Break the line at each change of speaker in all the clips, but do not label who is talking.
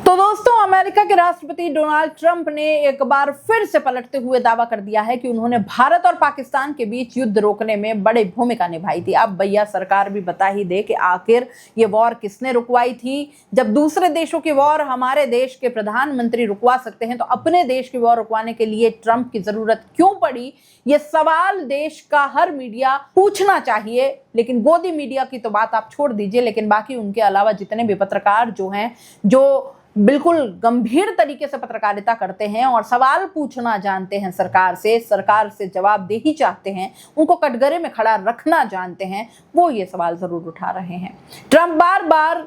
तो दोस्तों, अमेरिका के राष्ट्रपति डोनाल्ड ट्रंप ने एक बार फिर से पलटते हुए दावा कर दिया है कि उन्होंने भारत और पाकिस्तान के बीच युद्ध रोकने में बड़ी भूमिका निभाई थी। अब भैया सरकार भी बता ही दे कि आखिर ये वॉर किसने रुकवाई थी। जब दूसरे देशों की वॉर हमारे देश के प्रधानमंत्री रुकवा सकते हैं तो अपने देश की वॉर रुकवाने के लिए ट्रंप की जरूरत क्यों पड़ी? ये सवाल देश का हर मीडिया पूछना चाहिए। लेकिन गोदी मीडिया की तो बात आप छोड़ दीजिए, लेकिन बाकी उनके अलावा जितने भी पत्रकार जो हैं, जो बिल्कुल गंभीर तरीके से पत्रकारिता करते हैं और सवाल पूछना जानते हैं, सरकार से जवाबदेही चाहते हैं, उनको कटघरे में खड़ा रखना जानते हैं, वो ये सवाल जरूर उठा रहे हैं। ट्रंप बार बार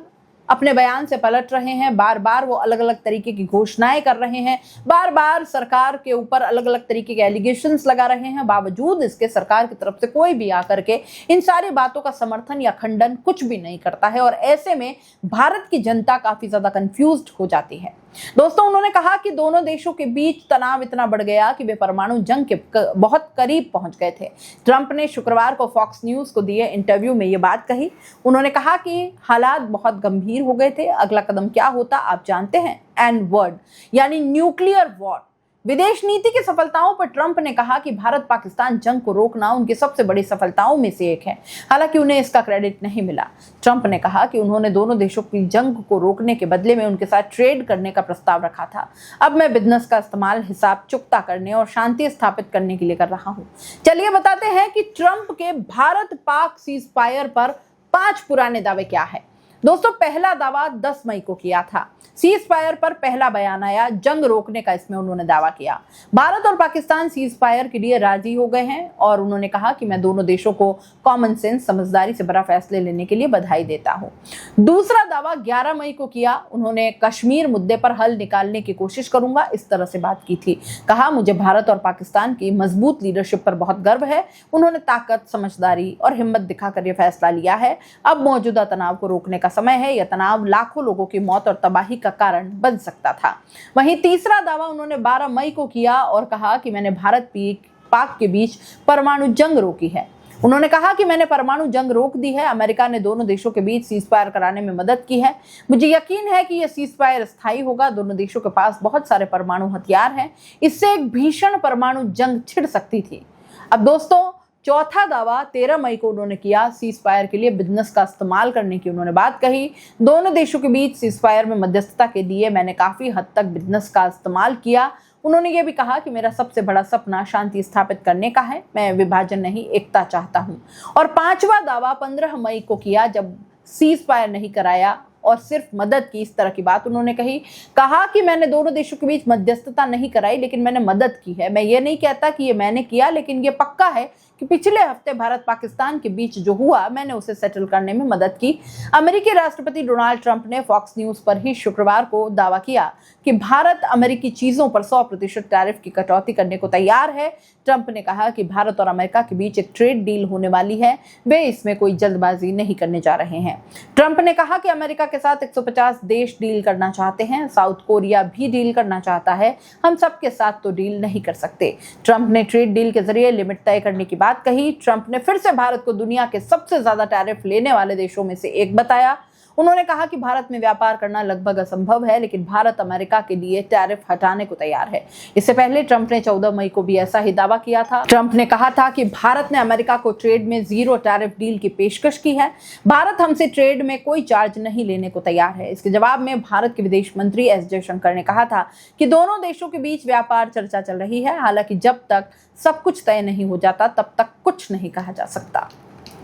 अपने बयान से पलट रहे हैं, बार बार वो अलग अलग तरीके की घोषणाएं कर रहे हैं, बार बार सरकार के ऊपर अलग अलग तरीके के एलिगेशंस लगा रहे हैं। बावजूद इसके सरकार की तरफ से कोई भी आकर के इन सारी बातों का समर्थन या खंडन कुछ भी नहीं करता है और ऐसे में भारत की जनता काफी ज्यादा कंफ्यूज्ड हो जाती है। दोस्तों, उन्होंने कहा कि दोनों देशों के बीच तनाव इतना बढ़ गया कि वे परमाणु जंग के बहुत करीब पहुंच गए थे। ट्रंप ने शुक्रवार को फॉक्स न्यूज को दिए इंटरव्यू में ये बात कही। उन्होंने कहा कि हालात बहुत गंभीर हो गए थे, अगला कदम क्या होता आप जानते हैं, एन वर्ड यानी न्यूक्लियर वॉर। विदेश नीति की सफलताओं पर ट्रंप ने कहा कि भारत पाकिस्तान जंग को रोकना उनकी सबसे बड़ी सफलताओं में से एक है, हालांकि उन्हें इसका क्रेडिट नहीं मिला। ट्रंप ने कहा कि उन्होंने दोनों देशों की जंग को रोकने के बदले में उनके साथ ट्रेड करने का प्रस्ताव रखा था। अब मैं बिजनेस का इस्तेमाल हिसाब चुकता करने और शांति स्थापित करने के लिए कर रहा हूं। चलिए बताते हैं कि ट्रंप के भारत पाक सीजफायर पर 5 पुराने दावे क्या है। दोस्तों, पहला दावा 10 मई को किया था। सीज फायर पर पहला बयान आया, जंग रोकने का इसमें उन्होंने दावा किया। भारत और पाकिस्तान सीज फायर के लिए राजी हो गए हैं और उन्होंने कहा कि मैं दोनों देशों को कॉमन सेंस, समझदारी से बड़ा फैसले लेने के लिए बधाई देता हूं। दूसरा दावा 11 मई को किया। उन्होंने कश्मीर मुद्दे पर हल निकालने की कोशिश करूंगा, इस तरह से बात की थी। कहा मुझे भारत और पाकिस्तान की मजबूत लीडरशिप पर बहुत गर्व है। उन्होंने ताकत, समझदारी और हिम्मत दिखाकर यह फैसला लिया है। अब मौजूदा तनाव को रोकने का समय है। यह तनाव लाखों लोगों की मौत और तबाही का कारण बन सकता था। वहीं तीसरा दावा उन्होंने 12 मई को किया और कहा कि मैंने भारत पाक के बीच परमाणु जंग रोकी है। उन्होंने कहा कि मैंने परमाणु जंग रोक दी है। अमेरिका ने दोनों देशों के बीच सीज फायर कराने में मदद की है। मुझे यकीन है कि यह सीज फायर स्थायी होगा। दोनों देशों के पास बहुत सारे परमाणु हथियार हैं। इससे एक भीषण परमाणु जंग छिड़ सकती थी। अब दोस्तों, चौथा दावा 13 मई को उन्होंने किया। सीज फायर के लिए बिजनेस का इस्तेमाल करने की उन्होंने बात कही। दोनों देशों के बीच सीज फायर में मध्यस्थता के लिए मैंने काफी हद तक बिजनेस का इस्तेमाल किया। उन्होंने ये भी कहा कि मेरा सबसे बड़ा सपना शांति स्थापित करने का है। मैं विभाजन नहीं, एकता चाहता हूं। और 5वां दावा 15 मई को किया, जब सीज फायर नहीं कराया और सिर्फ मदद की, इस तरह की बात उन्होंने कहा कि मैंने दोनों देशों के बीच मध्यस्थता नहीं कराई, लेकिन मैंने मदद की है। मैं ये नहीं कहता कि ये मैंने किया, लेकिन ये पक्का है कि पिछले हफ्ते भारत पाकिस्तान के बीच जो हुआ, मैंने उसे सेटल करने में मदद की। अमेरिकी राष्ट्रपति डोनाल्ड ट्रंप ने फॉक्स न्यूज पर ही शुक्रवार को दावा किया कि भारत अमेरिकी चीजों पर 100% टैरिफ की कटौती करने को तैयार है। ट्रंप ने कहा कि भारत और अमेरिका के बीच एक ट्रेड डील होने वाली है, वे इसमें कोई जल्दबाजी नहीं करने जा रहे हैं। ट्रंप ने कहा कि अमेरिका के साथ 150 देश डील करना चाहते हैं, साउथ कोरिया भी डील करना चाहता है, हम सबके साथ तो डील नहीं कर सकते। ट्रंप ने ट्रेड डील के जरिए लिमिट तय करने की बात कही। ट्रंप ने फिर से भारत को दुनिया के सबसे ज्यादा टैरिफ लेने वाले देशों में से एक बताया। उन्होंने कहा कि भारत में व्यापार करना लगभग असंभव है, लेकिन भारत अमेरिका के लिए टैरिफ हटाने को तैयार है। इससे पहले ट्रंप ने 14 मई को भी ऐसा ही दावा किया था। ट्रंप ने कहा था कि भारत ने अमेरिका को ट्रेड में 0 टैरिफ डील की पेशकश की है। भारत हमसे ट्रेड में कोई चार्ज नहीं लेने को तैयार है। इसके जवाब में भारत के विदेश मंत्री एस जयशंकर ने कहा था कि दोनों देशों के बीच व्यापार चर्चा चल रही है। हालांकि जब तक सब कुछ तय नहीं हो जाता, तब तक कुछ नहीं कहा जा सकता।